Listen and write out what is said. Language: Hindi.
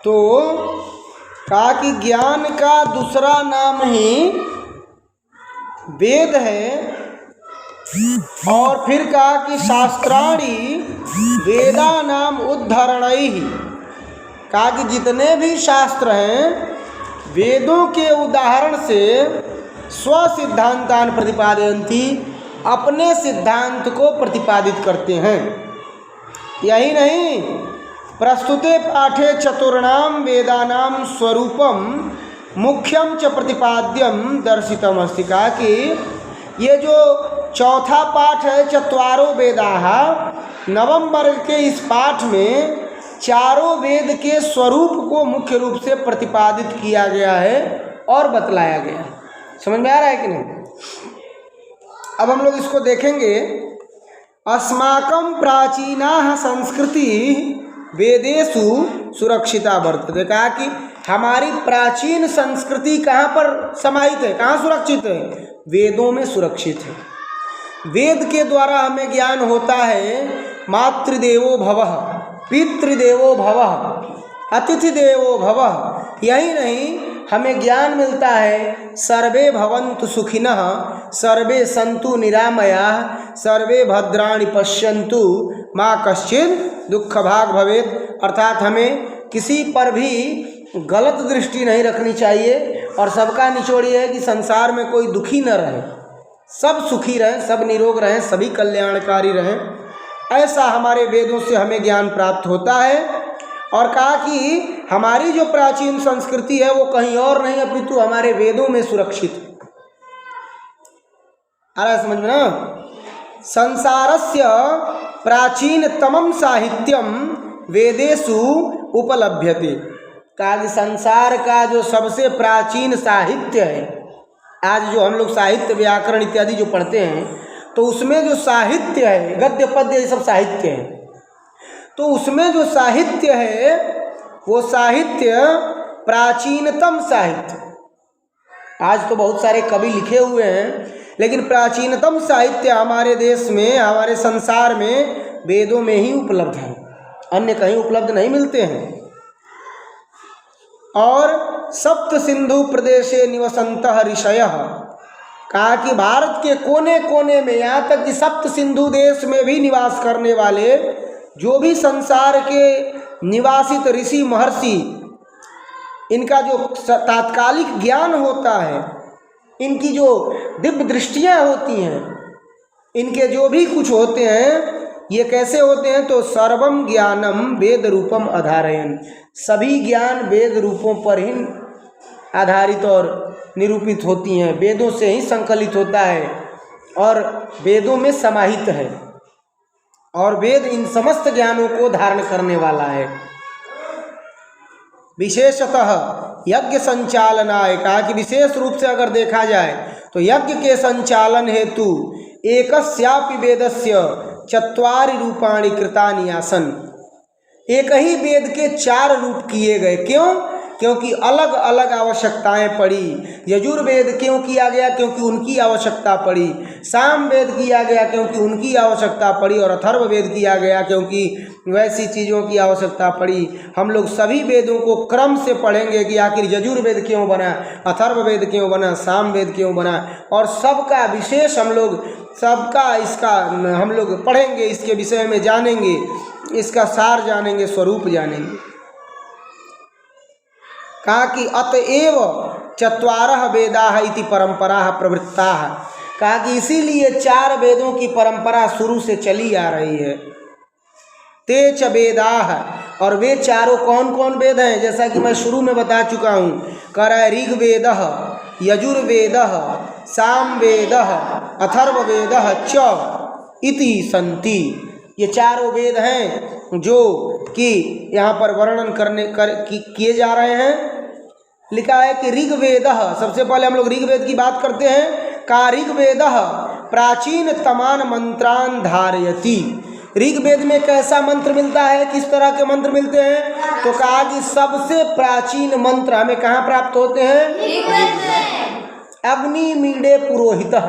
तो कहा कि ज्ञान का दूसरा नाम ही वेद है, और फिर कहा कि शास्त्राणि वेदा नाम उद्धरणैः, कहा कि जितने भी शास्त्र हैं वेदों के उदाहरण से स्वसिद्धांतान प्रतिपादयन्ति, अपने सिद्धांत को प्रतिपादित करते हैं। यही नहीं, प्रस्तुते पाठे चतुर्णाम वेदानाम स्वरूपम मुख्यम च प्रतिपाद्यम दर्शितम अस्ति, कहा कि ये जो चौथा पाठ है चत्वारो वेदाः, नवम वर्ग के इस पाठ में चारों वेद के स्वरूप को मुख्य रूप से प्रतिपादित किया गया है और बतलाया गया है। समझ में आ रहा है कि नहीं? अब हम लोग इसको देखेंगे। अस्माकं प्राचीना संस्कृति वेदेषु सुरक्षिता वर्तते, कहा कि हमारी प्राचीन संस्कृति कहाँ पर समाहित है, कहाँ सुरक्षित है? वेदों में सुरक्षित है। वेद के द्वारा हमें ज्ञान होता है मातृदेवो भवः, पितृदेवो भवः, अतिथि देवो भवः। यही नहीं, हमें ज्ञान मिलता है सर्वे भवन्तु सुखिनः, सर्वे सन्तु निरामयाः, सर्वे भद्राणि पश्यन्तु मा कश्चित् दुःख भाग भवेत्। अर्थात हमें किसी पर भी गलत दृष्टि नहीं रखनी चाहिए, और सबका निचोड़ ये है कि संसार में कोई दुखी न रहे, सब सुखी रहें, सब निरोग रहें, सभी कल्याणकारी रहें। ऐसा हमारे वेदों से हमें ज्ञान प्राप्त होता है। और कहा कि हमारी जो प्राचीन संस्कृति है वो कहीं और नहीं अपितु हमारे वेदों में सुरक्षित है। आ रहा है समझ में ना? संसारस्य प्राचीनतमं साहित्यम वेदेषु उपलभ्यते, कहा कि संसार का जो सबसे प्राचीन साहित्य है, आज जो हम लोग साहित्य व्याकरण इत्यादि जो पढ़ते हैं, तो उसमें जो साहित्य है, गद्य पद्य ये सब साहित्य है, तो उसमें जो साहित्य है वो साहित्य प्राचीनतम साहित्य। आज तो बहुत सारे कवि लिखे हुए हैं, लेकिन प्राचीनतम साहित्य हमारे देश में, हमारे संसार में वेदों में ही उपलब्ध है, अन्य कहीं उपलब्ध नहीं मिलते हैं। और सप्त सिंधु प्रदेशे निवसन्तः ऋषयः, कहा कि भारत के कोने कोने में, यहाँ तक कि सप्त सिंधु देश में भी निवास करने वाले जो भी संसार के निवासित ऋषि महर्षि, इनका जो तात्कालिक ज्ञान होता है, इनकी जो दिव्य दृष्टियाँ होती हैं, इनके जो भी कुछ होते हैं, ये कैसे होते हैं? तो सर्वम ज्ञानम वेद रूपम आधारयन्, सभी ज्ञान वेद रूपों पर ही आधारित और निरूपित होती हैं, वेदों से ही संकलित होता है और वेदों में समाहित है, और वेद इन समस्त ज्ञानों को धारण करने वाला है। विशेषतः यज्ञ संचालनाय, कहा कि विशेष रूप से अगर देखा जाए तो यज्ञ के संचालन हेतु एकस्यापि वेदस्य चत्वारि रूपाणि कृतानि आसन्, एक ही वेद के 4 रूप किए गए। क्यों? क्योंकि अलग अलग आवश्यकताएं पड़ी। यजुर्वेद क्यों किया गया? क्योंकि उनकी आवश्यकता पड़ी। सामवेद किया गया क्योंकि उनकी आवश्यकता पड़ी, और अथर्ववेद किया गया क्योंकि वैसी चीज़ों की आवश्यकता पड़ी। हम लोग सभी वेदों को क्रम से पढ़ेंगे कि आखिर यजुर्वेद क्यों बना, अथर्ववेद क्यों बना, सामवेद क्यों बना, और सबका विशेष हम लोग हम लोग पढ़ेंगे, इसके विषय में जानेंगे, इसका सार जानेंगे, स्वरूप जानेंगे। कहा कि अतएव चत्वारः वेदाः इति परंपराः प्रवृत्ताः, कहा कि इसीलिए 4 वेदों की परंपरा शुरू से चली आ रही है। ते च वेदाः, और वे चारों कौन कौन वेद हैं? जैसा कि मैं शुरू में बता चुका हूँ, कह रहा है ऋग्वेदः, यजुर्वेदः, सामवेदः, अथर्ववेदः च इति सन्ति। ये चारों वेद हैं जो कि यहाँ पर वर्णन किए जा रहे हैं। लिखा है कि ऋग्वेदः, सबसे पहले हम लोग ऋग्वेद की बात करते हैं। का ऋग्वेदः प्राचीन तमान मंत्रान धारयति, ऋग्वेद में कैसा मंत्र मिलता है, किस तरह के मंत्र मिलते हैं? तो कहा कि सबसे प्राचीन मंत्र हमें कहाँ प्राप्त होते हैं? अग्नि मीडे पुरोहितः,